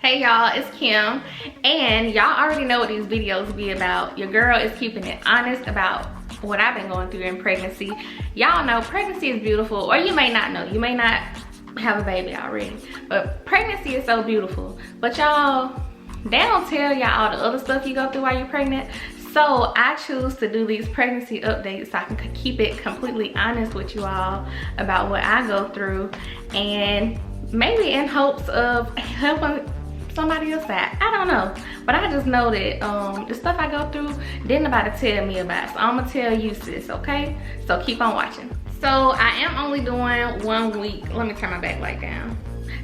Hey y'all, it's Kim, and y'all already know what these videos be about. Your girl is keeping it honest about what I've been going through in pregnancy. Y'all know pregnancy is beautiful, or you may not know. You may not have a baby already, but pregnancy is so beautiful. But y'all, they don't tell y'all all the other stuff you go through while you're pregnant. So I choose to do these pregnancy updates so I can keep it completely honest with you all about what I go through, and maybe in hopes of helping somebody else out. I don't know, but I just know that the stuff I go through, didn't nobody tell me about, so I'm gonna tell you, sis, okay? So keep on watching. So I am only doing 1 week. Let me turn my backlight down.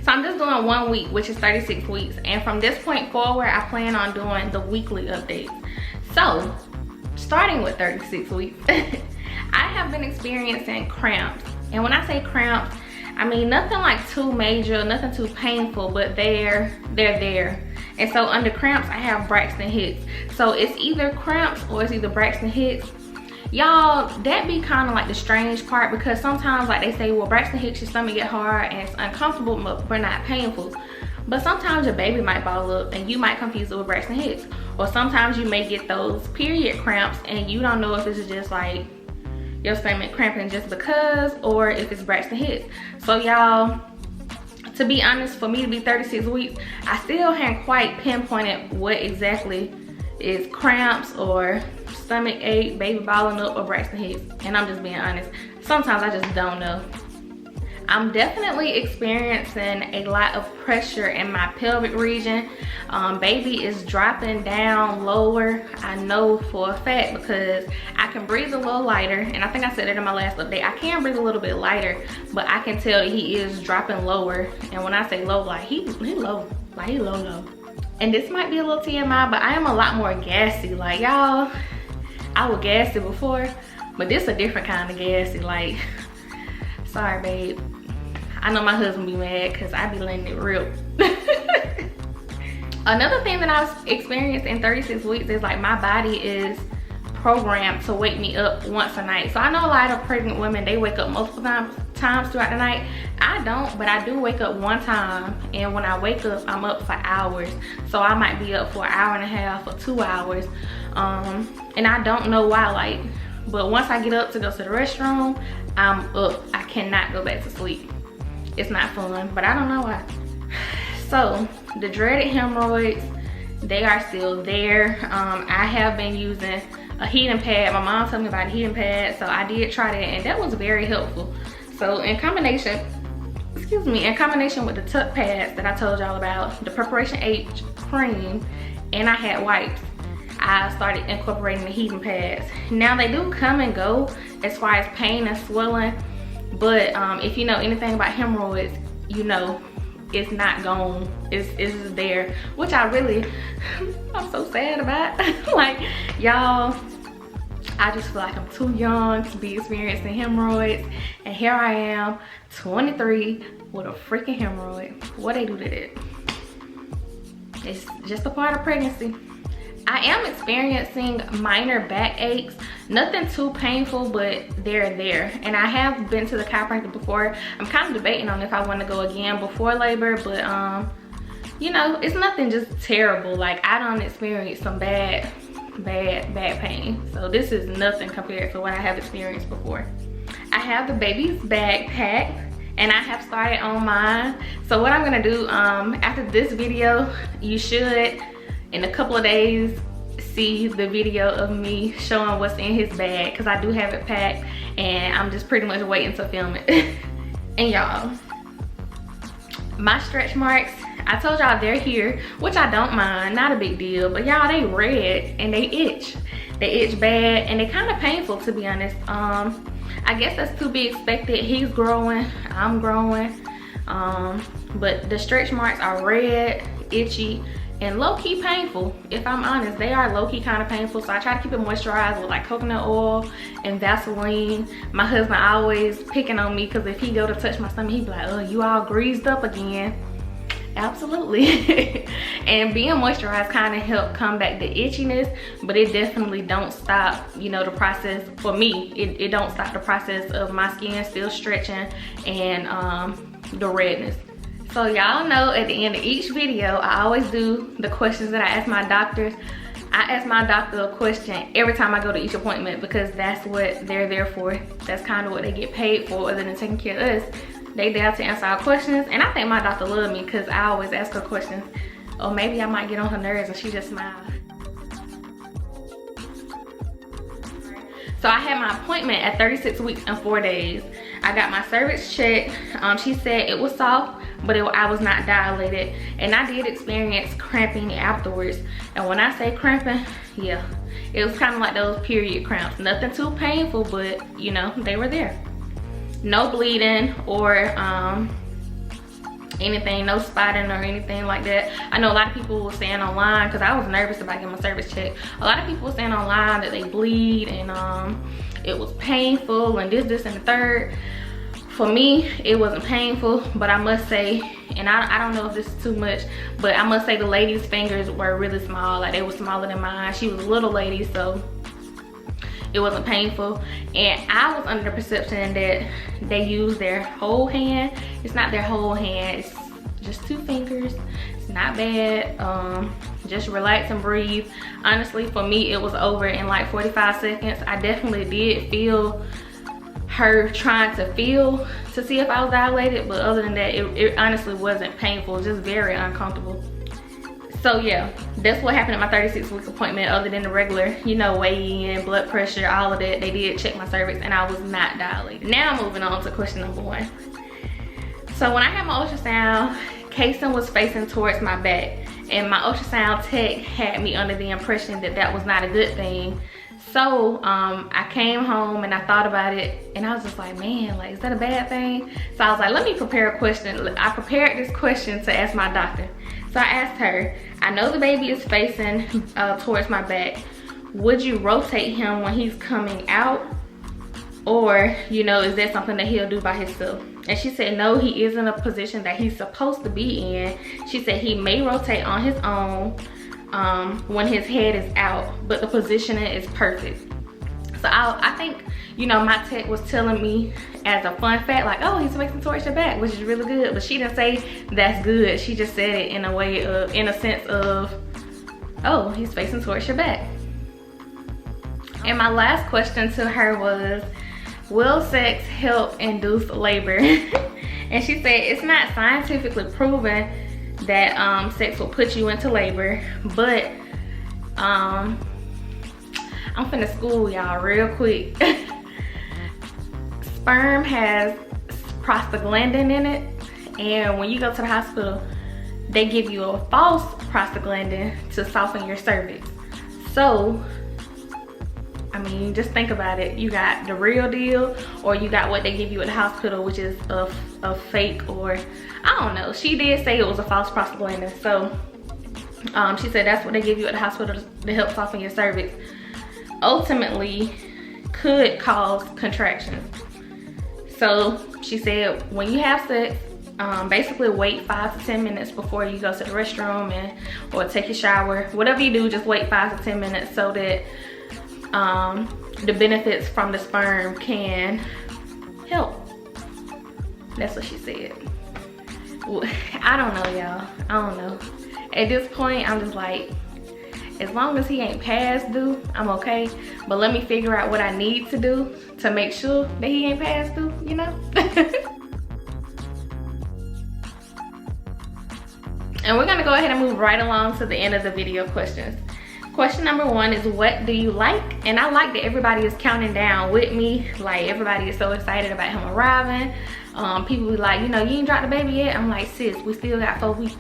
So I'm just doing 1 week, which is 36 weeks, and from this point forward I plan on doing the weekly updates. So starting with 36 weeks, I have been experiencing cramps, and when I say cramps, I mean nothing like too major, nothing too painful, but they're there. And so under cramps, I have Braxton-Hicks. So it's either cramps or it's either Braxton-Hicks. Y'all, that be kind of like the strange part, because sometimes like they say, well, Braxton-Hicks, your stomach get hard and it's uncomfortable but not painful. But sometimes your baby might ball up and you might confuse it with Braxton-Hicks. Or sometimes you may get those period cramps and you don't know if this is just like your stomach cramping just because, or if it's Braxton-Hicks. So y'all, to be honest, for me to be 36 weeks, I still haven't quite pinpointed what exactly is cramps or stomach ache, baby balling up, or Braxton-Hicks. And I'm just being honest, sometimes I just don't know. I'm definitely experiencing a lot of pressure in my pelvic region. Baby is dropping down lower. I know for a fact because I can breathe a little lighter, and I think I said it in my last update. I can breathe a little bit lighter, but I can tell he is dropping lower. And when I say low, like he low, like he low. And this might be a little TMI, but I am a lot more gassy. Like y'all, I was gassy before, but this a different kind of gassy. Like, sorry babe, I know my husband be mad because I be letting it rip. Another thing that I've experienced in 36 weeks is like my body is programmed to wake me up once a night. So I know a lot of pregnant women, they wake up multiple times throughout the night. I don't, but I do wake up one time, and when I wake up, I'm up for hours. So I might be up for an hour and a half or 2 hours, and I don't know why, like, but once I get up to go to the restroom, I'm up. I cannot go back to sleep. It's not fun, but I don't know why. So the dreaded hemorrhoids, they are still there. I have been using a heating pad. My mom told me about a heating pad, so I did try that, and that was very helpful. So in combination with the tuck pads that I told y'all about, the Preparation H cream, and I had wipes, I started incorporating the heating pads. Now they do come and go as far as pain and swelling, but if you know anything about hemorrhoids, you know it's not gone. It's there, which I'm so sad about. Like y'all, I just feel like I'm too young to be experiencing hemorrhoids, and here I am, 23, with a freaking hemorrhoid. What they do to that? It's just a part of pregnancy. I am experiencing minor back aches, nothing too painful, but they're there. And I have been to the chiropractor before. I'm kind of debating on if I want to go again before labor, but you know, it's nothing just terrible. Like I don't experience some bad pain. So this is nothing compared to what I have experienced before. I have the baby's backpack, and I have started on mine. So what I'm gonna do after this video, you should in a couple of days see the video of me showing what's in his bag, because I do have it packed and I'm just pretty much waiting to film it. And y'all, my stretch marks, I told y'all they're here, which I don't mind, not a big deal, but y'all, they red and they itch. They itch bad and they kind of painful, to be honest. I guess that's to be expected. He's growing, I'm growing, but the stretch marks are red, itchy, and low-key painful. If I'm honest, they are low-key kind of painful, so I try to keep it moisturized with like coconut oil and Vaseline. My husband always picking on me because if he go to touch my stomach, he be like, oh, you all greased up again. Absolutely. And being moisturized kind of help combat the itchiness, but it definitely don't stop, you know, the process. For me, it don't stop the process of my skin still stretching and the redness. So y'all know at the end of each video, I always do the questions that I ask my doctors. I ask my doctor a question every time I go to each appointment because that's what they're there for. That's kind of what they get paid for, other than taking care of us. They there to answer our questions, and I think my doctor loves me because I always ask her questions. Or maybe I might get on her nerves and she just smiles. So I had my appointment at 36 weeks and 4 days. I got my cervix checked. She said it was soft, but I was not dilated. And I did experience cramping afterwards. And when I say cramping, yeah, it was kind of like those period cramps. Nothing too painful, but you know, they were there. No bleeding or anything, no spotting or anything like that. I know a lot of people were saying online, because I was nervous about getting my cervix checked. A lot of people were saying online that they bleed and it was painful and this and the third. For me, it wasn't painful, but I must say, and I don't know if this is too much, but I must say the lady's fingers were really small. Like, they were smaller than mine. She was a little lady, so it wasn't painful. And I was under the perception that they use their whole hand. It's not their whole hand, it's just 2 fingers. It's not bad. Just relax and breathe. Honestly, for me, it was over in like 45 seconds. I definitely did feel her trying to feel to see if I was dilated, but other than that, it honestly wasn't painful, just very uncomfortable. So yeah, that's what happened at my 36-week appointment, other than the regular, you know, weigh-in, blood pressure, all of that. They did check my cervix and I was not dilated. Now moving on to question number 1. So when I had my ultrasound, casing was facing towards my back, and my ultrasound tech had me under the impression that that was not a good thing. So I came home and I thought about it, and I was just like, man, like, is that a bad thing? So I was like, let me prepare a question. I prepared this question to ask my doctor. So I asked her, I know the baby is facing towards my back. Would you rotate him when he's coming out? Or, you know, is that something that he'll do by himself? And she said, no, he is in a position that he's supposed to be in. She said he may rotate on his own when his head is out, but the positioning is perfect. So I think, you know, my tech was telling me as a fun fact, like, oh, he's facing towards your back, which is really good. But she didn't say that's good. She just said it in a way of, in a sense of, oh, he's facing towards your back. And my last question to her was, will sex help induce labor? And she said it's not scientifically proven that sex will put you into labor, but I'm finna school y'all real quick. Sperm has prostaglandin in it, and when you go to the hospital, they give you a false prostaglandin to soften your cervix. So I mean, just think about it. You got the real deal, or you got what they give you at the hospital, which is a fake, or I don't know. She did say it was a false prostaglandin. So she said that's what they give you at the hospital to help soften your cervix. Ultimately could cause contractions. So she said when you have sex, basically wait 5 to 10 minutes before you go to the restroom or take a shower. Whatever you do, just wait 5 to 10 minutes so that the benefits from the sperm can help. That's what she said. I don't know, y'all. I don't know. At this point, I'm just like, as long as he ain't past due, I'm okay. But let me figure out what I need to do to make sure that he ain't past due, you know? And we're gonna go ahead and move right along to the end of the video questions. Question number 1 is, what do you like? And I like that everybody is counting down with me. Like, everybody is so excited about him arriving. People be like, you know, you ain't dropped the baby yet? I'm like, sis, we still got 4 weeks.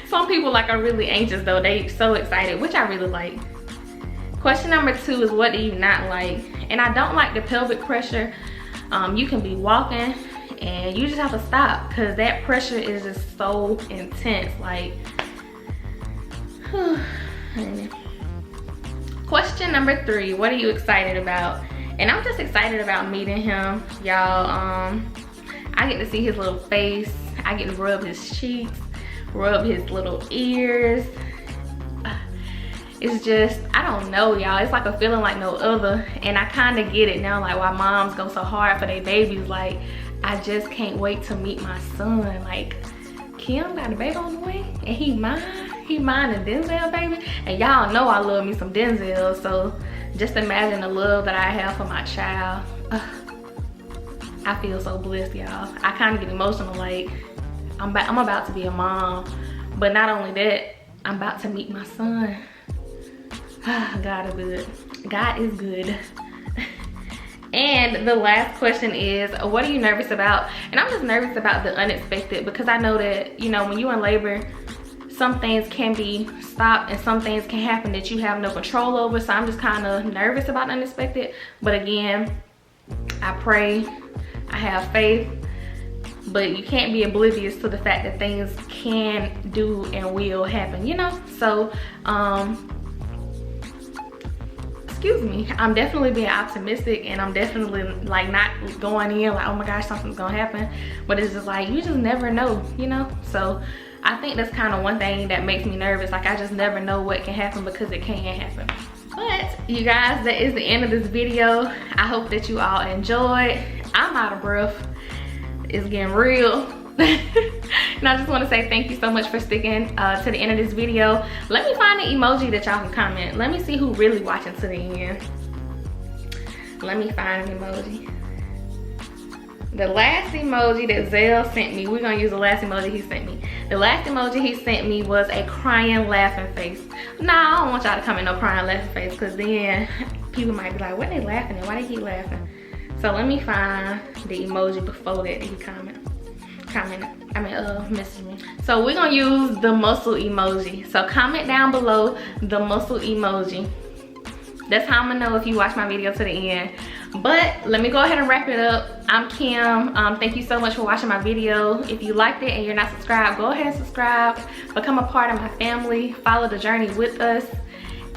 Some people like are really anxious though. They so excited, which I really like. Question number 2 is, what do you not like? And I don't like the pelvic pressure. You can be walking and you just have to stop because that pressure is just so intense. Like, question number 3, what are you excited about? And I'm just excited about meeting him, y'all. I get to see his little face. I get to rub his cheeks, rub his little ears. It's just, I don't know, y'all. It's like a feeling like no other. And I kind of get it now, like why moms go so hard for their babies. Like, I just can't wait to meet my son. Like, Kim got a baby on the way, and he mine and Denzel, baby. And y'all know I love me some Denzel, so just imagine the love that I have for my child. I feel so blessed, y'all. I kind of get emotional, like I'm about to be a mom, but not only that, I'm about to meet my son. God is good. God is good. And the last question is, what are you nervous about? And I'm just nervous about the unexpected, because I know that, you know, when you're in labor, some things can be stopped and some things can happen that you have no control over. So I'm just kind of nervous about the unexpected. But again, I pray, I have faith, but you can't be oblivious to the fact that things can do and will happen, you know? So, excuse me, I'm definitely being optimistic, and I'm definitely like not going in like, oh my gosh, something's gonna happen. But it's just like, you just never know, you know? So I think that's kind of one thing that makes me nervous. Like, I just never know what can happen, because it can happen. But you guys, that is the end of this video. I hope that you all enjoyed. I'm out of breath. It's getting real. And I just want to say thank you so much for sticking to the end of this video. Let me find an emoji that y'all can comment. Let me see who really watching to the end. Let me find an emoji. The last emoji that Zell sent me, we're gonna use the last emoji he sent me. The last emoji he sent me was a crying laughing face. Nah, I don't want y'all to comment no crying laughing face, because then people might be like, what they laughing at? Why they keep laughing? So let me find the emoji before that he message me. So we're gonna use the muscle emoji. So comment down below the muscle emoji. That's how I'm gonna know if you watch my video to the end. But let me go ahead and wrap it up. I'm Kim. Thank you so much for watching my video. If you liked it and you're not subscribed, go ahead and subscribe. Become a part of my family. Follow the journey with us.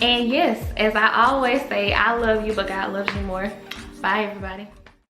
And yes, as I always say, I love you, but God loves you more. Bye, everybody.